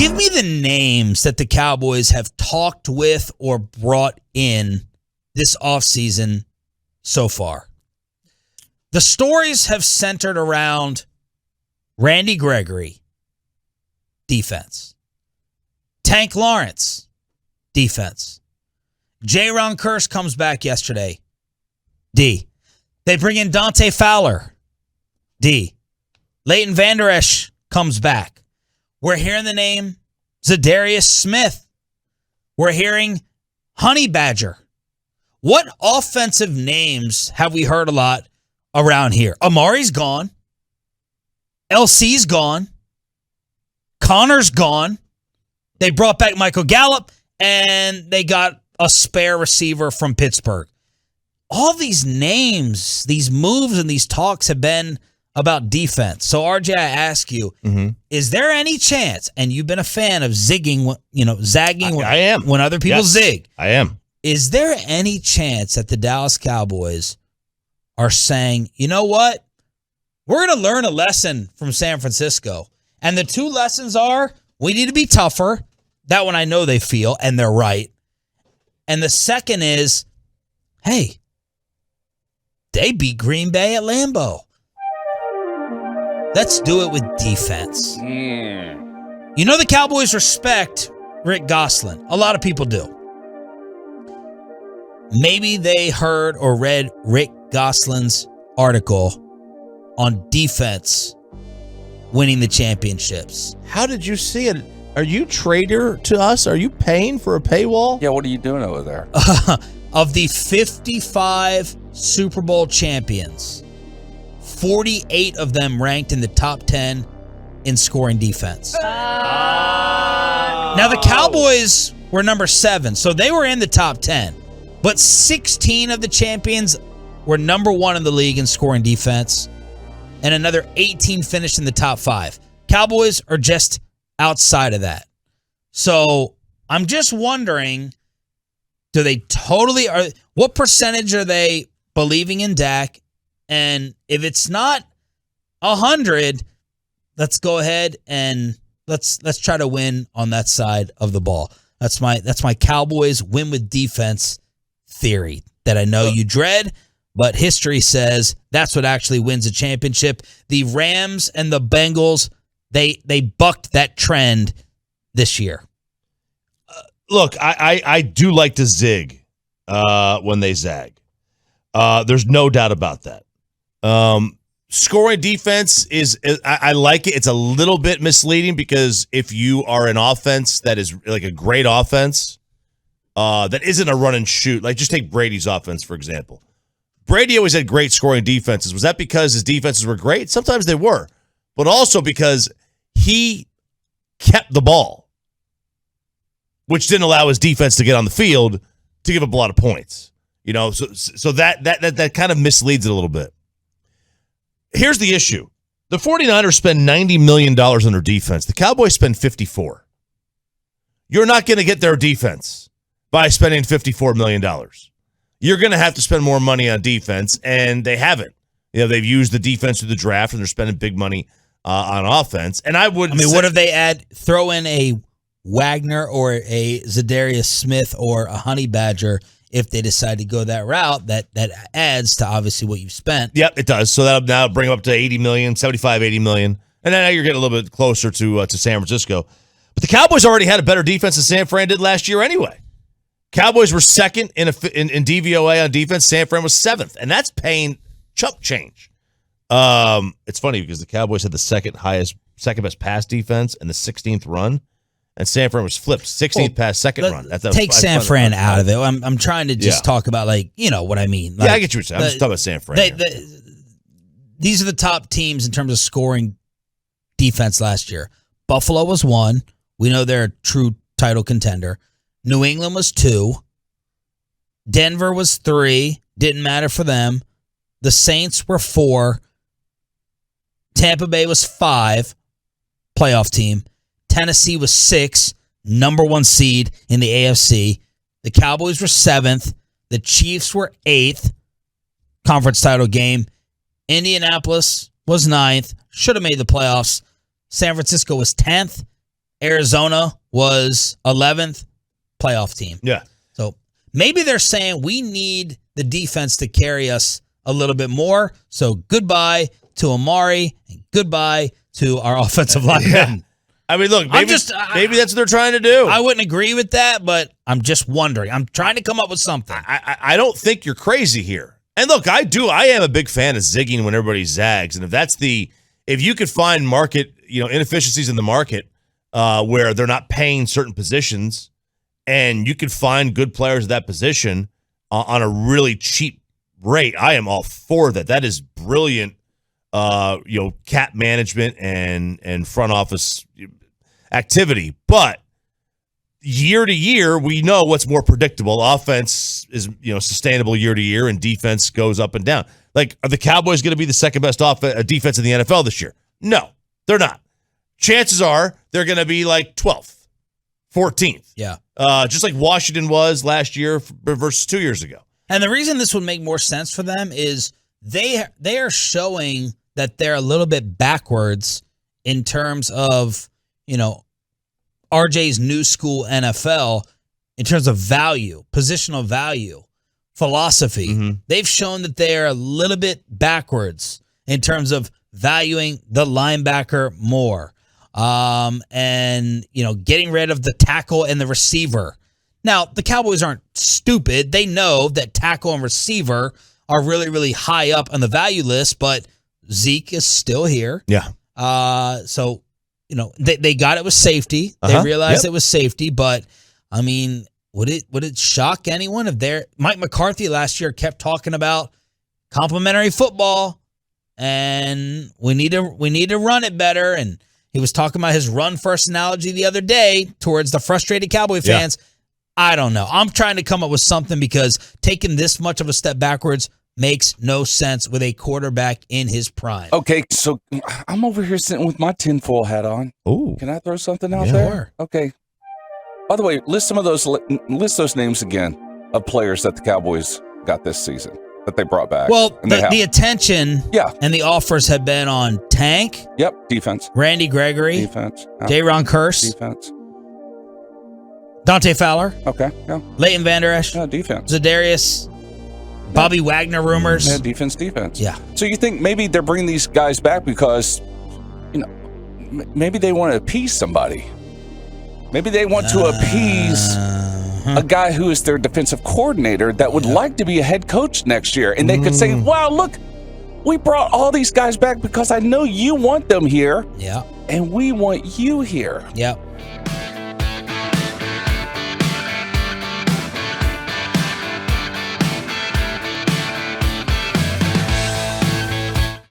Give me the names that the Cowboys have talked with or brought in this offseason so far. The stories have centered around Randy Gregory, defense. Tank Lawrence, defense. Jayron Kearse comes back yesterday, D. They bring in Dante Fowler, D. Leighton Vander Esch comes back. We're hearing the name Zadarius Smith. We're hearing Honey Badger. What offensive names have we heard a lot around here? Amari's gone. LC's gone. Connor's gone. They brought back Michael Gallup, and they got a spare receiver from Pittsburgh. All these names, these moves, and these talks have been about defense. So, RJ, I ask you, is there any chance, and you've been a fan of zagging I am. when other people zig. I am. Is there any chance that the Dallas Cowboys are saying, you know what? We're going to learn a lesson from San Francisco. And the two lessons are, we need to be tougher. That one I know they feel, and they're right. And the second is, hey, they beat Green Bay at Lambeau. Let's do it with defense. You know the Cowboys respect Rick Gosselin. A lot of people do. Maybe they heard or read Rick Gosselin's article on defense winning the championships. How did you see it? Are you traitor to us? Are you paying for a paywall? Yeah, what are you doing over there? Of the 55 Super Bowl champions, 48 of them ranked in the top 10 in scoring defense. Now, the Cowboys were number 7, so they were in the top 10. But 16 of the champions were number 1 in the league in scoring defense, and another 18 finished in the top 5. Cowboys are just outside of that. So I'm just wondering, what percentage are they believing in Dak? And if it's not 100, let's go ahead and let's try to win on that side of the ball. That's my Cowboys win with defense theory that I know you dread, but history says that's what actually wins a championship. The Rams and the Bengals, they bucked that trend this year. Look, I do like to zig when they zag. There's no doubt about that. Scoring defense I like it. It's a little bit misleading because if you are an offense that is like a great offense, that isn't a run and shoot. Like, just take Brady's offense, for example. Brady always had great scoring defenses. Was that because his defenses were great? Sometimes they were. But also because he kept the ball, which didn't allow his defense to get on the field to give up a lot of points. You know, so that kind of misleads it a little bit. Here's the issue. The 49ers spend $90 million on their defense. The Cowboys spend $54. You're not going to get their defense by spending $54 million. You're going to have to spend more money on defense, and they haven't. You know, they've used the defense through the draft, and they're spending big money on offense. And what if they throw in a Wagner or a Zadarius Smith or a Honey Badger if they decide to go that route? That adds to obviously what you've spent. Yep, it does. So that'll now bring them up to $80 million, $75, $80 million. And then now you're getting a little bit closer to San Francisco. But the Cowboys already had a better defense than San Fran did last year anyway. Cowboys were second in DVOA on defense. San Fran was 7th, and that's paying chump change. It's funny because the Cowboys had the second best pass defense and the 16th run, and San Fran was flipped 16th pass, second run. Take San Fran out of it. I'm trying to just talk about, like, you know what I mean. Like, I get you. I'm just talking about San Fran. These are the top teams in terms of scoring defense last year. Buffalo was 1. We know they're a true title contender. New England was 2. Denver was 3. Didn't matter for them. The Saints were 4. Tampa Bay was 5. Playoff team. Tennessee was 6. Number 1 seed in the AFC. The Cowboys were 7th. The Chiefs were 8th. Conference title game. Indianapolis was 9th. Should have made the playoffs. San Francisco was 10th. Arizona was 11th, playoff team. Yeah. So maybe they're saying we need the defense to carry us a little bit more. So goodbye to Amari and goodbye to our offensive linemen. Yeah. I mean, look, maybe that's what they're trying to do. I wouldn't agree with that, but I'm just wondering. I'm trying to come up with something. I don't think you're crazy here. And look, I am a big fan of zigging when everybody zags. And if you could find market, inefficiencies in the market where they're not paying certain positions, and you could find good players at that position on a really cheap rate, I am all for that. That is brilliant, cap management and front office activity. But year to year, we know what's more predictable. Offense is sustainable year to year, and defense goes up and down. Like, are the Cowboys going to be the second best defense in the NFL this year? No, they're not. Chances are they're going to be like 12th, 14th. Yeah. Just like Washington was last year versus 2 years ago. And the reason this would make more sense for them is they are showing that they're a little bit backwards in terms of, RJ's new school NFL in terms of value, positional value, philosophy. Mm-hmm. They've shown that they're a little bit backwards in terms of valuing the linebacker more. And getting rid of the tackle and the receiver. Now, the Cowboys aren't stupid. They know that tackle and receiver are really, really high up on the value list, but Zeke is still here. Yeah. So, they got it with safety. They realized it was safety, but I mean, would it shock anyone if Mike McCarthy last year kept talking about complimentary football and we need to run it better, and he was talking about his run first analogy the other day towards the frustrated Cowboy fans. Yeah. I don't know. I'm trying to come up with something because taking this much of a step backwards makes no sense with a quarterback in his prime. Okay, so I'm over here sitting with my tinfoil hat on. Ooh. Can I throw something out there? Okay. By the way, list those names again of players that the Cowboys got this season that they brought back. Well, the attention and the offers have been on Tank. Yep, defense. Randy Gregory. Defense. Jayron Kearse. Defense. Dante Fowler. Okay, yeah. Leighton Vander Esch. Yeah, defense. Zadarius. Bobby Wagner rumors. Yeah, defense. Yeah. So you think maybe they're bringing these guys back because, maybe they want to appease somebody. Maybe they want to appease a guy who is their defensive coordinator that would like to be a head coach next year. And they could say, wow, look, we brought all these guys back because I know you want them here. Yeah. And we want you here. Yeah.